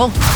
know?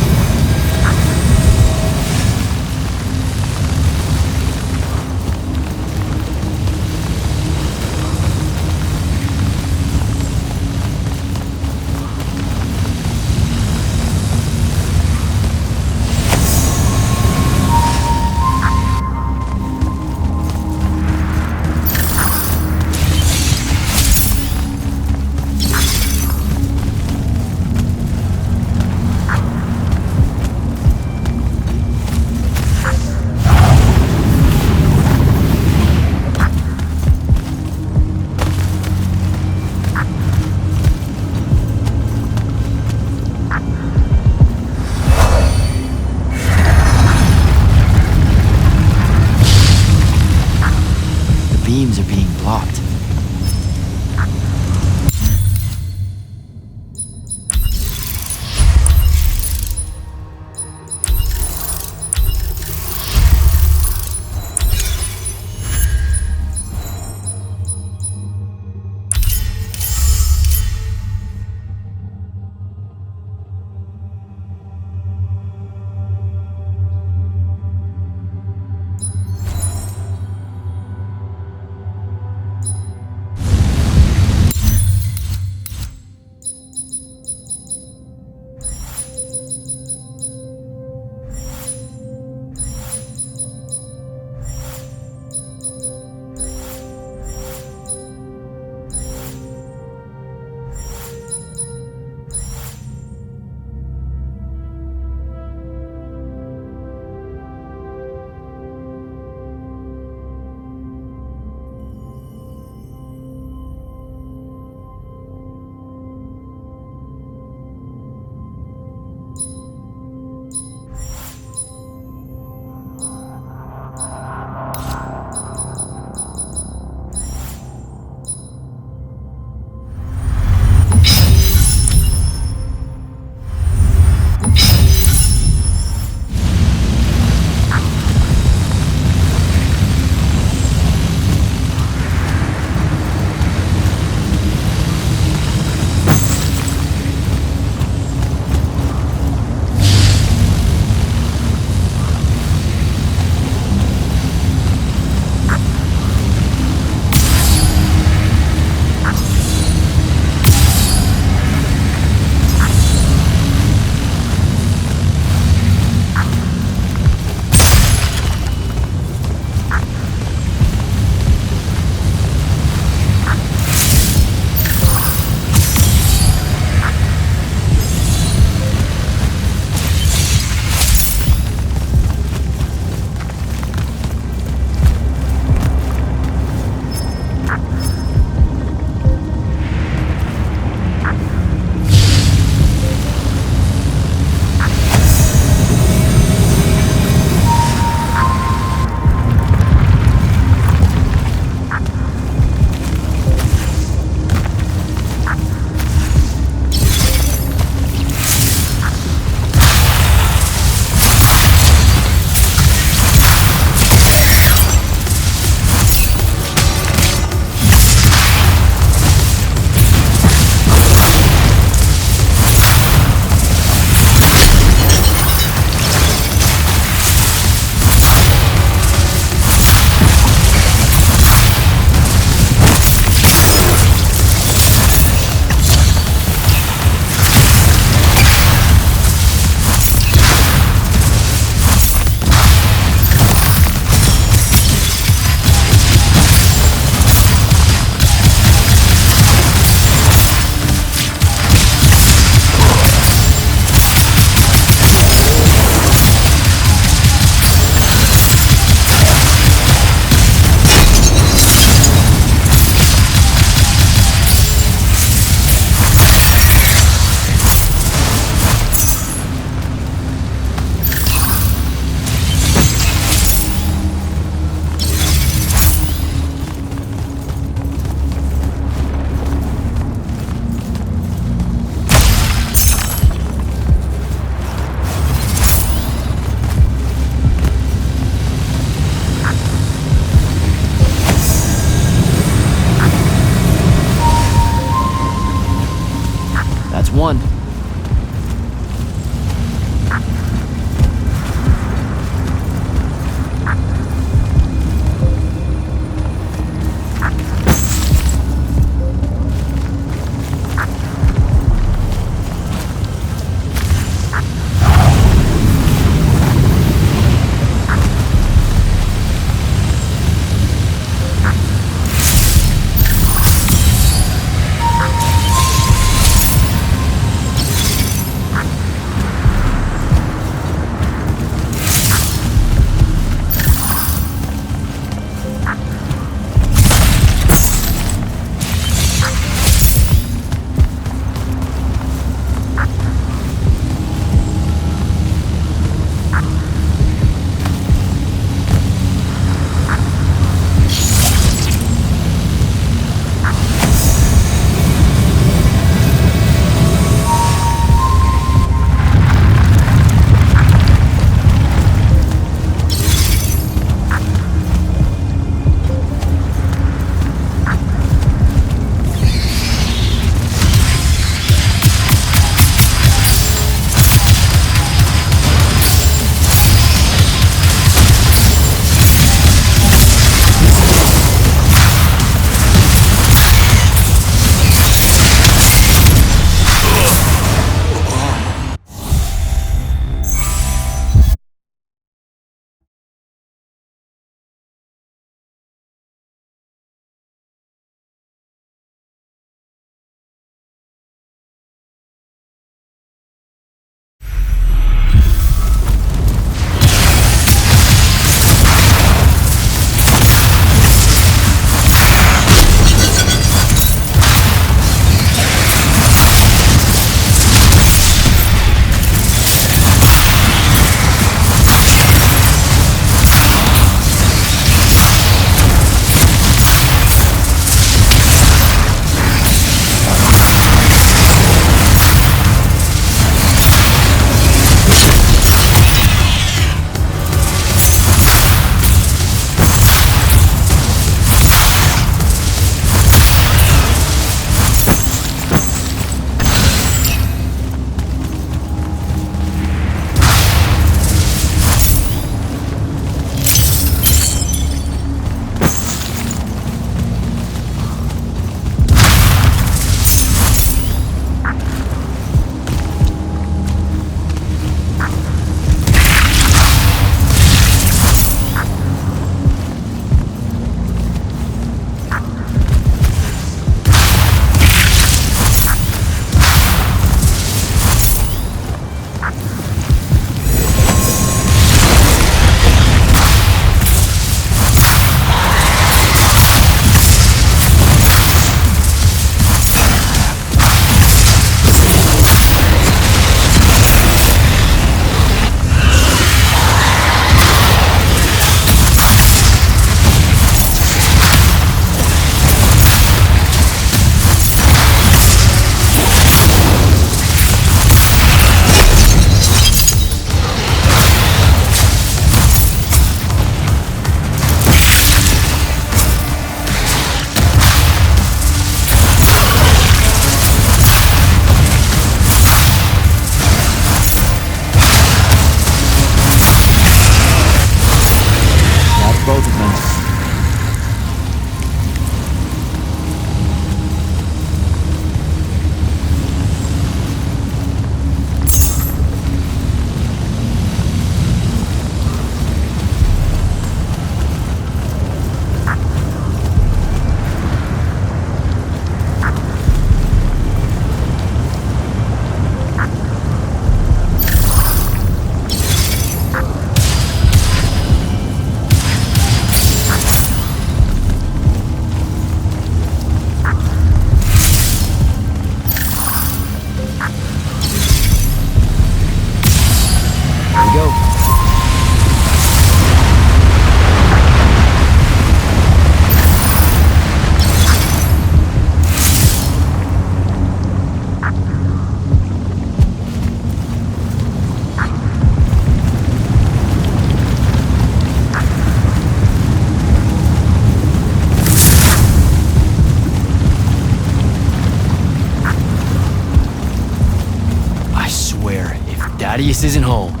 This isn't home.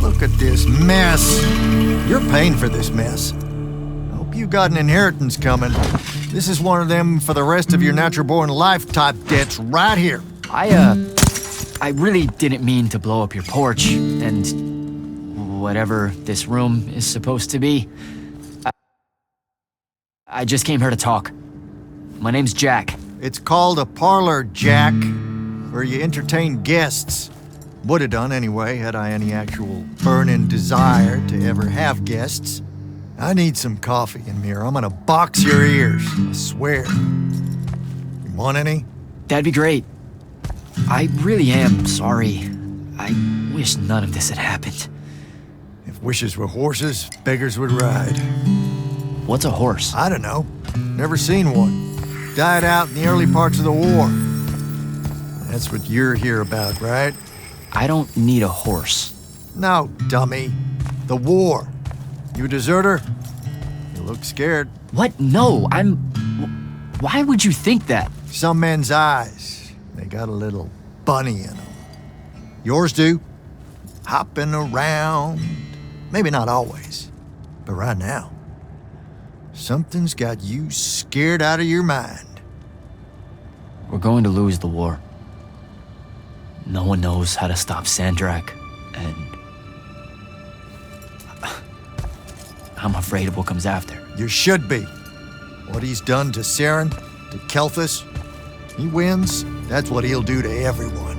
Look at this mess. You're paying for this mess. Hope you got an inheritance coming. This is one of them for the rest of your natural-born life type debts right here. I really didn't mean to blow up your porch and whatever this room is supposed to be. I just came here to talk. My name's Jack. It's called a parlor, Jack, where you entertain guests. Would have done anyway, had I any actual burning desire to ever have guests. I need some coffee in here. I'm gonna box your ears, I swear. You want any? That'd be great. I really am sorry. I wish none of this had happened. If wishes were horses, beggars would ride. What's a horse? I don't know. Never seen one. Died out in the early parts of the war. That's what you're here about, right? I don't need a horse. No, dummy. The war. You a deserter? You look scared. What? No, Why would you think that? Some men's eyes, they got a little bunny in them. Yours do. Hopping around. Maybe not always, but right now. Something's got you scared out of your mind. We're going to lose the war. No one knows how to stop Sandrak, and I'm afraid of what comes after. You should be. What he's done to Saren, to Kelthus, he wins, that's what he'll do to everyone.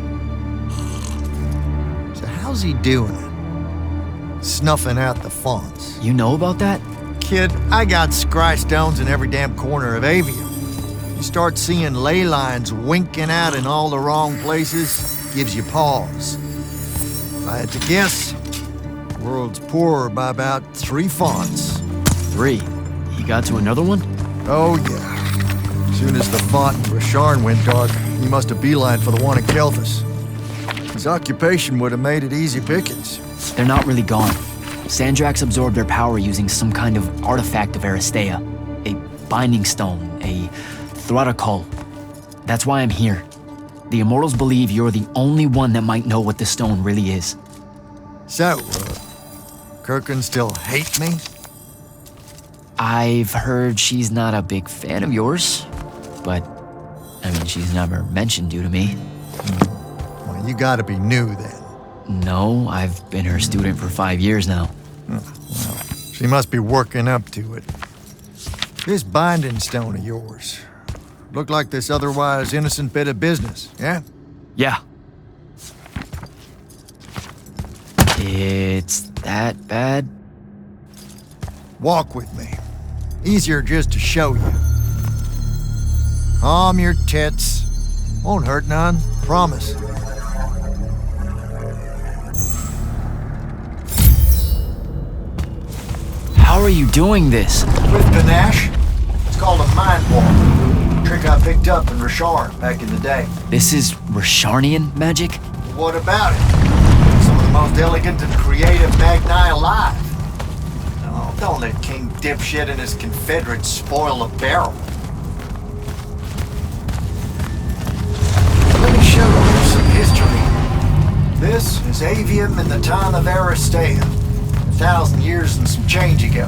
So how's he doing it? Snuffing out the fonts. You know about that? Kid, I got scry stones in every damn corner of Aveum. You start seeing ley lines winking out in all the wrong places, gives you pause. If I had to guess, the world's poorer by about 3 fonts. 3? He got to another one? Oh, yeah. As soon as the font in Rasharn went dark, he must have beelined for the one in Kelthus. His occupation would have made it easy pickings. They're not really gone. Sandrax absorbed their power using some kind of artifact of Aristea. A binding stone, a Throtakol. That's why I'm here. The Immortals believe you're the only one that might know what the stone really is. So, Kirkin still hate me? I've heard she's not a big fan of yours, but, I mean, she's never mentioned you to me. Well, you gotta be new then. No, I've been her student for 5 years now. Well, she must be working up to it. This binding stone of yours, look like this otherwise innocent bit of business, yeah? Yeah. It's that bad? Walk with me. Easier just to show you. Calm your tits. Won't hurt none, promise. How are you doing this? With panache. It's called a mind walk. Trick I picked up in Rasharn back in the day. This is Rasharnian magic? What about it? Some of the most elegant and creative Magni alive. Oh, don't let King Dipshit and his Confederates spoil the barrel. Let me show you some history. This is Aveum in the time of Aristea. 1,000 years and some change ago.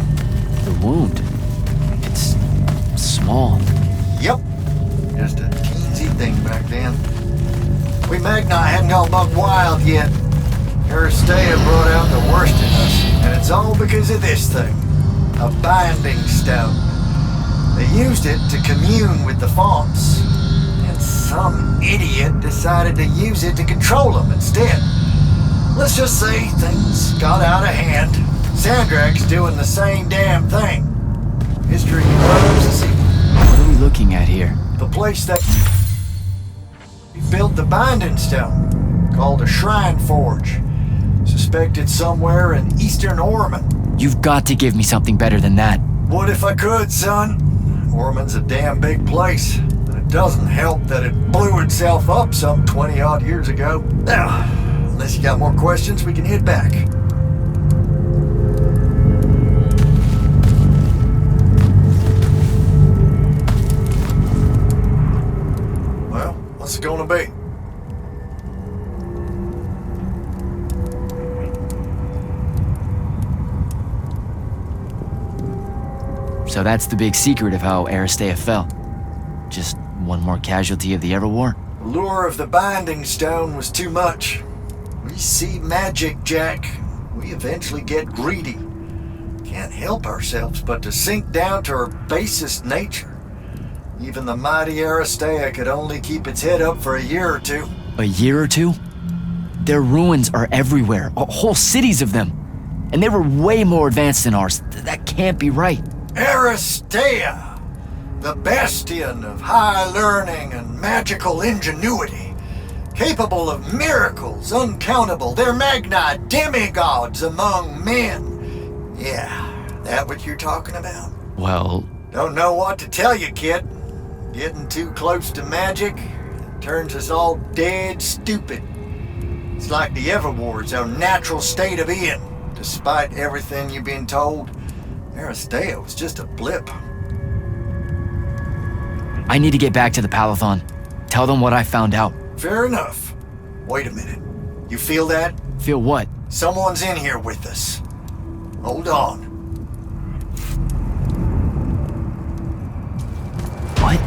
The wound. It's small. Yep. Just a teensy thing back then. We Magni hadn't gone buck wild yet. Aristea brought out the worst in us, and it's all because of this thing. A binding stone. They used it to commune with the fonts, and some idiot decided to use it to control them instead. Let's just say things got out of hand. Sandrak's doing the same damn thing. History loves to see. What are we looking at here? The place that built the binding stone, called a shrine forge. Suspected somewhere in eastern Orman. You've got to give me something better than that. What if I could, son? Orman's a damn big place. And it doesn't help that it blew itself up some 20-odd years ago. Now, unless you got more questions, we can head back. Well, what's it gonna be? So that's the big secret of how Aristea fell. Just one more casualty of the Everwar? The lure of the binding stone was too much. We see magic, Jack. We eventually get greedy. Can't help ourselves but to sink down to our basest nature. Even the mighty Aristea could only keep its head up for a year or two. A year or two? Their ruins are everywhere, whole cities of them. And they were way more advanced than ours. That can't be right. Aristea, the bastion of high learning and magical ingenuity, capable of miracles uncountable. They're magni demigods among men. Yeah, that what you're talking about? Well... Don't know what to tell you, kid. Getting too close to magic turns us all dead stupid. It's like the Everwar's our natural state of being. Despite everything you've been told, Aristea was just a blip. I need to get back to the Palathon. Tell them what I found out. Fair enough. Wait a minute. You feel that? Feel what? Someone's in here with us. Hold on. What?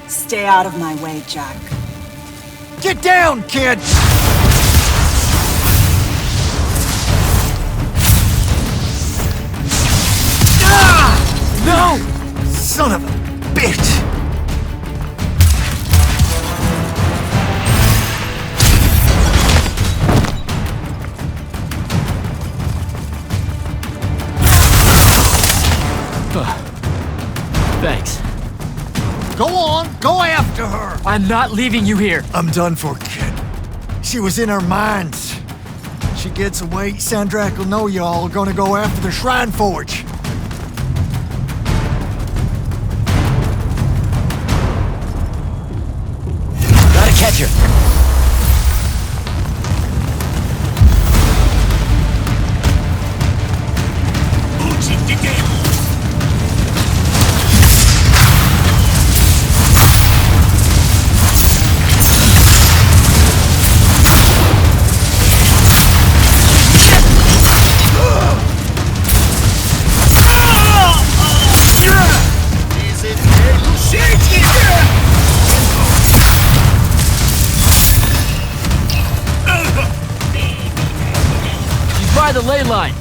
Stay out of my way, Jack. Get down, kid! No! Son of a bitch! Thanks. Go on, go after her! I'm not leaving you here. I'm done for, kid. She was in our minds. She gets away, Sandrak will know y'all are gonna go after the Shrine Forge. Gotta catch her. By the ley line.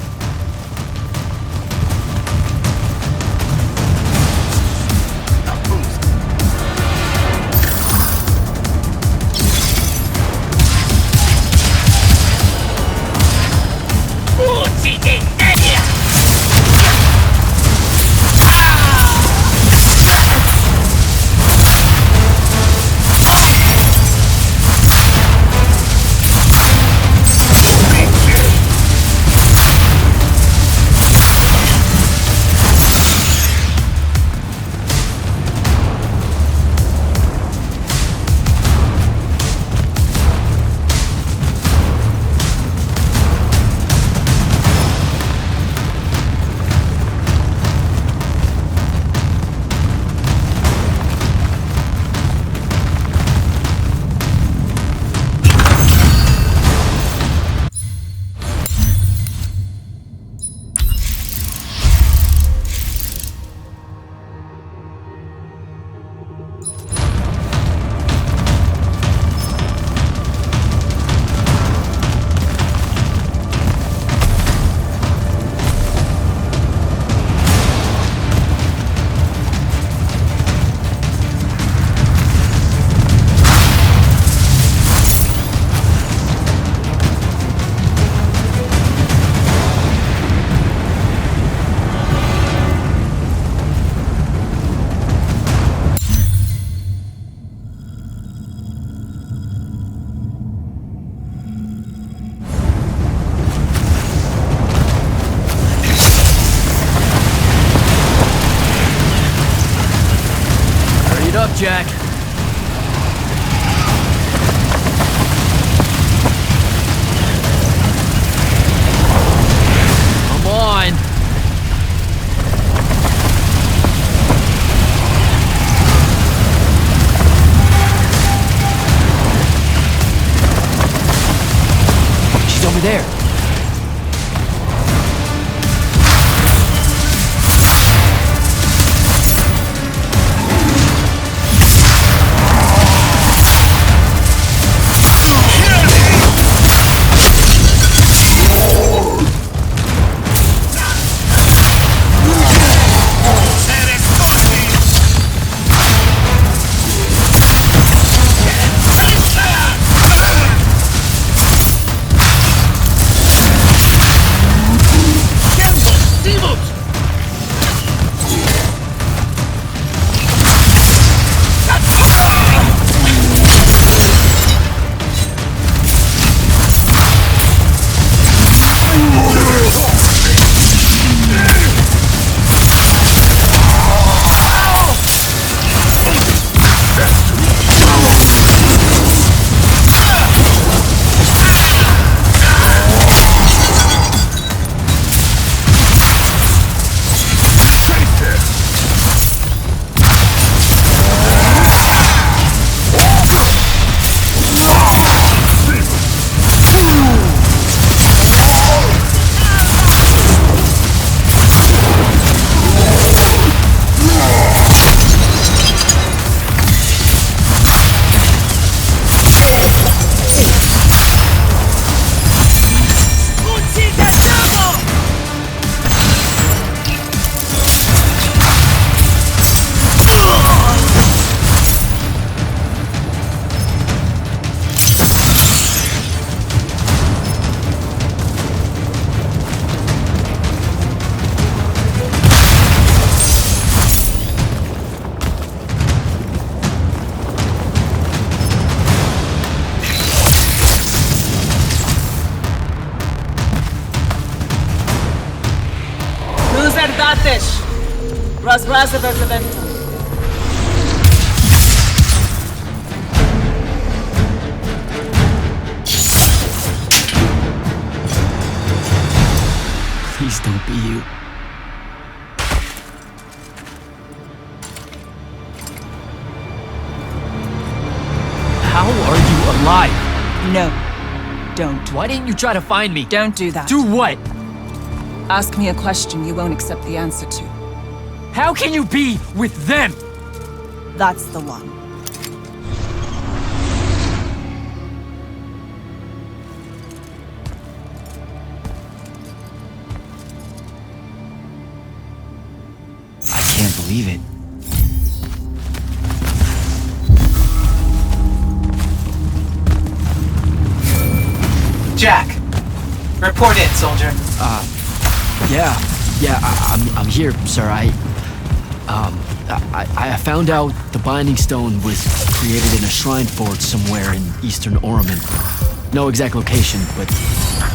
it up, Jack. Come on. She's over there. Please don't be you. How are you alive? No, don't. Why didn't you try to find me? Don't do that. Do what? Ask me a question you won't accept the answer to. How can you be with them? That's the one. I can't believe it. Jack, report in, soldier. I'm here, sir. I found out the Binding Stone was created in a shrine forge somewhere in eastern Orman. No exact location, but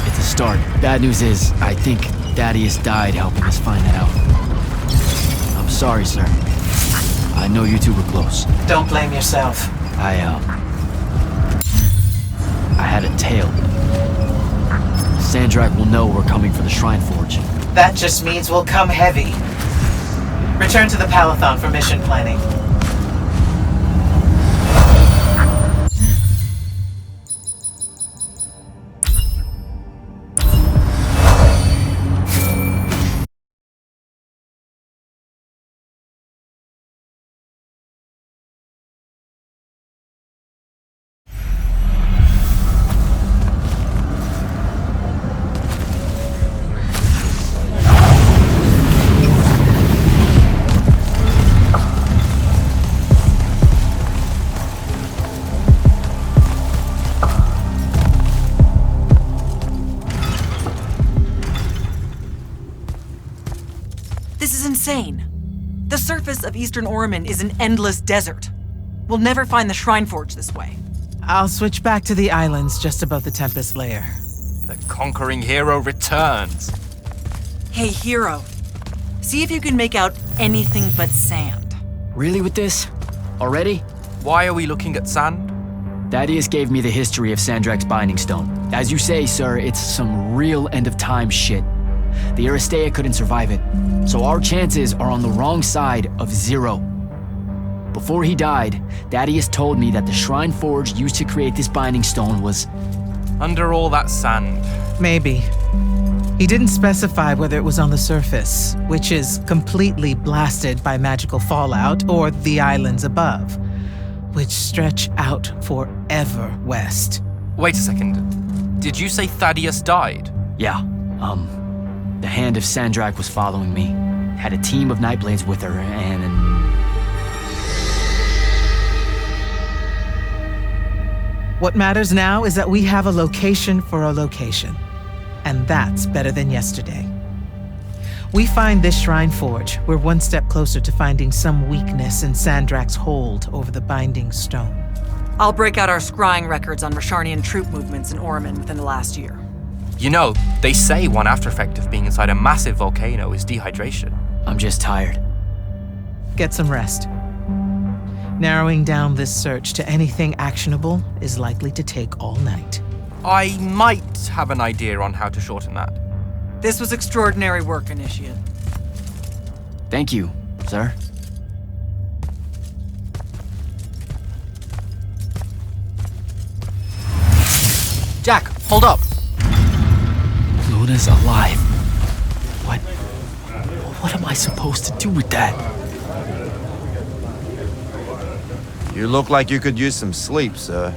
it's a start. Bad news is, I think Thaddeus died helping us find that out. I'm sorry, sir. I know you two were close. Don't blame yourself. I had a tail. Sandrak will know we're coming for the shrine forge. That just means we'll come heavy. Return to the Palathon for mission planning. This is insane. The surface of Eastern Orman is an endless desert. We'll never find the Shrine Forge this way. I'll switch back to the islands just above the Tempest layer. The conquering hero returns. Hey, hero. See if you can make out anything but sand. Really with this? Already? Why are we looking at sand? Thaddeus gave me the history of Sandrak's binding stone. As you say, sir, it's some real end-of-time shit. The Aristea couldn't survive it, so our chances are on the wrong side of 0. Before he died, Thaddeus told me that the shrine forge used to create this binding stone was... Under all that sand. Maybe. He didn't specify whether it was on the surface, which is completely blasted by magical fallout, or the islands above, which stretch out forever west. Wait a second. Did you say Thaddeus died? Yeah, the hand of Sandrak was following me. Had a team of Nightblades with her, and... What matters now is that we have a location for a location. And that's better than yesterday. We find this shrine forge, we're one step closer to finding some weakness in Sandrak's hold over the binding stone. I'll break out our scrying records on Rasharnian troop movements in Orman within the last year. You know, they say one after effect of being inside a massive volcano is dehydration. I'm just tired. Get some rest. Narrowing down this search to anything actionable is likely to take all night. I might have an idea on how to shorten that. This was extraordinary work, Initiate. Thank you, sir. Jack, hold up. Luna's alive. What am I supposed to do with that? You look like you could use some sleep, sir.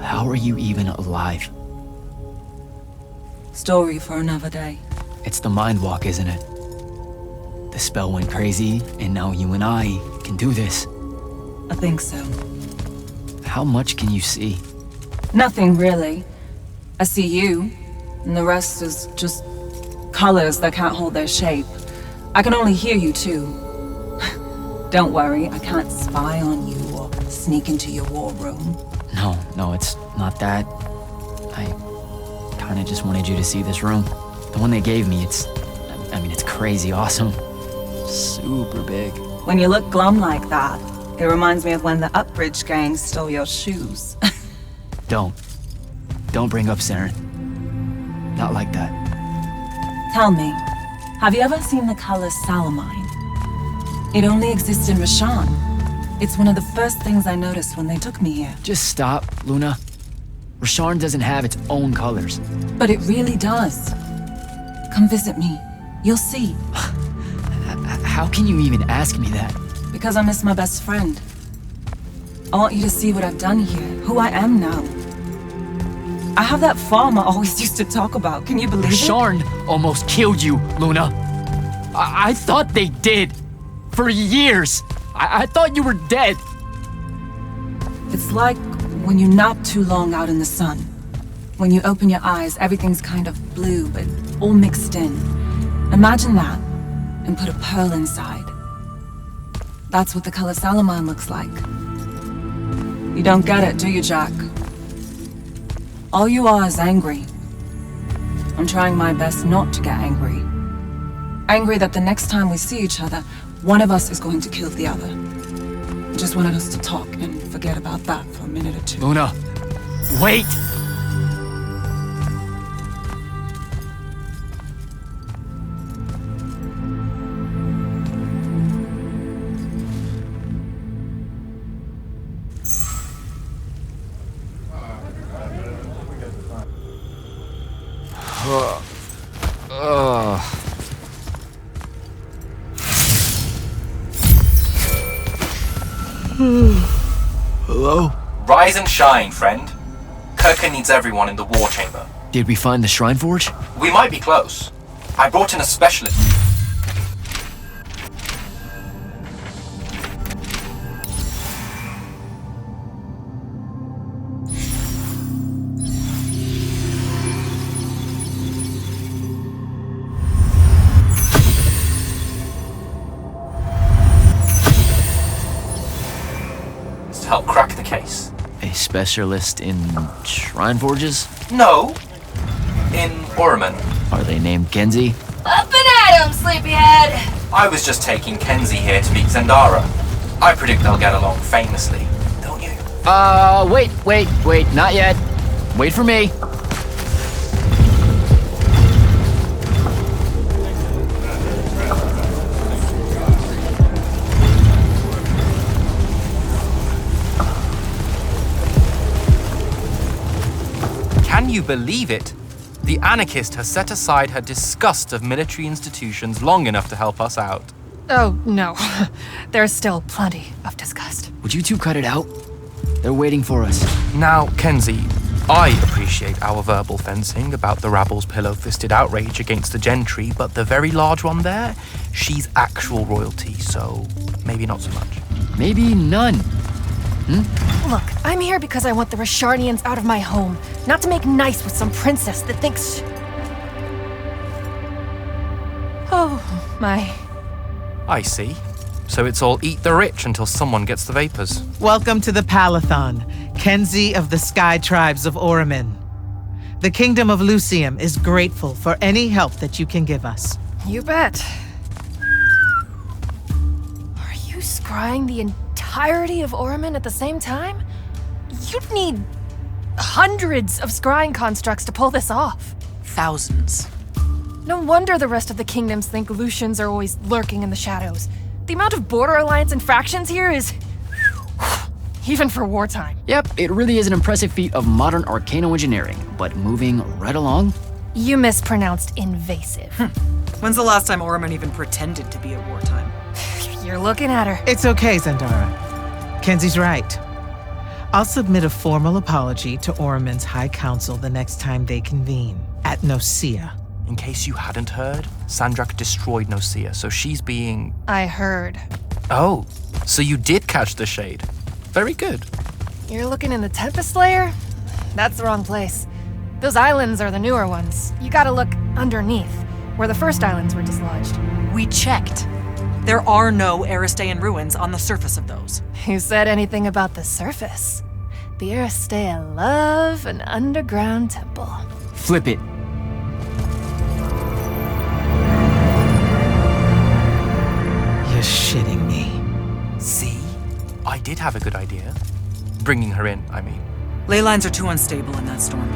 How are you even alive? Story for another day. It's the mind walk, isn't it? The spell went crazy, and now you and I can do this. I think so. How much can you see? Nothing really. I see you, and the rest is just colors that can't hold their shape. I can only hear you too. Don't worry, I can't spy on you or sneak into your war room. No, it's not that. I kinda just wanted you to see this room. The one they gave me, it's crazy awesome. Super big. When you look glum like that, it reminds me of when the Upbridge gang stole your shoes. Don't bring up Saren. Not like that. Tell me, have you ever seen the color salamine? It only exists in Rasharn. It's one of the first things I noticed when they took me here. Just stop, Luna. Rasharn doesn't have its own colors. But it really does. Come visit me. You'll see. How can you even ask me that? Because I miss my best friend. I want you to see what I've done here, who I am now. I have that farm I always used to talk about. Can you believe it? Rasharn almost killed you, Luna. I thought they did. For years. I thought you were dead. It's like when you nap too long out in the sun. When you open your eyes, everything's kind of blue, but all mixed in. Imagine that, and put a pearl inside. That's what the color salamine looks like. You don't get it, do you, Jack? All you are is angry. I'm trying my best not to get angry. Angry that the next time we see each other, one of us is going to kill the other. I just wanted us to talk and forget about that for a minute or two. Luna, wait! Hello? Rise and shine, friend. Kirka needs everyone in the war chamber. Did we find the Shrine Forge? We might be close. I brought in a specialist. To help crack the case. A specialist in Shrine Forges? No. In Orman. Are they named Kenzie? Up and at 'em, sleepyhead! I was just taking Kenzie here to meet Zendara. I predict they'll get along famously, don't you? Wait, not yet. Wait for me. Can you believe it? The anarchist has set aside her disgust of military institutions long enough to help us out. Oh, no. There's still plenty of disgust. Would you two cut it out? They're waiting for us. Now, Kenzie, I appreciate our verbal fencing about the rabble's pillow-fisted outrage against the gentry, but the very large one there, she's actual royalty, so maybe not so much. Maybe none. Look, I'm here because I want the Risharnians out of my home, not to make nice with some princess that thinks... Oh, my... I see. So it's all eat the rich until someone gets the vapors. Welcome to the Palathon, Kenzie of the Sky Tribes of Oramin. The Kingdom of Lucium is grateful for any help that you can give us. You bet. Are you scrying the entirety of Oramin at the same time? You'd need hundreds of scrying constructs to pull this off. Thousands. No wonder the rest of the kingdoms think Lucians are always lurking in the shadows. The amount of border alliance and factions here is... even for wartime. Yep, it really is an impressive feat of modern arcano-engineering, but moving right along? You mispronounced invasive. When's the last time Orman even pretended to be at wartime? You're looking at her. It's okay, Zendara. Kenzie's right. I'll submit a formal apology to Oramin's High Council the next time they convene, at Nosea. In case you hadn't heard, Sandrak destroyed Nosea, so she's being... I heard. Oh, so you did catch the shade. Very good. You're looking in the Tempest Layer? That's the wrong place. Those islands are the newer ones. You gotta look underneath, where the first islands were dislodged. We checked. There are no Aristean ruins on the surface of those. Who said anything about the surface? The Aristea love an underground temple. Flip it. You're shitting me. See? I did have a good idea. Bringing her in, I mean. Ley lines are too unstable in that storm.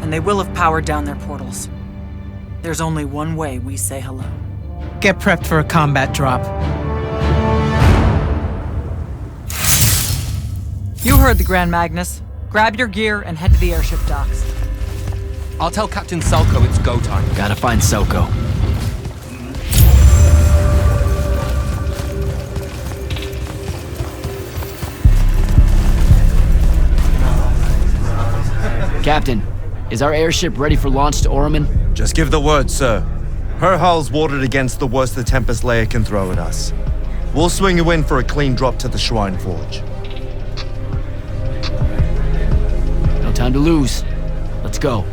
And they will have powered down their portals. There's only one way we say hello. Get prepped for a combat drop. You heard the Grand Magnus. Grab your gear and head to the airship docks. I'll tell Captain Selko it's go time. Gotta find Soko. Captain, is our airship ready for launch to Oramin? Just give the word, sir. Her hull's warded against the worst the Tempest Layer can throw at us. We'll swing you in for a clean drop to the Shrine Forge. No time to lose. Let's go.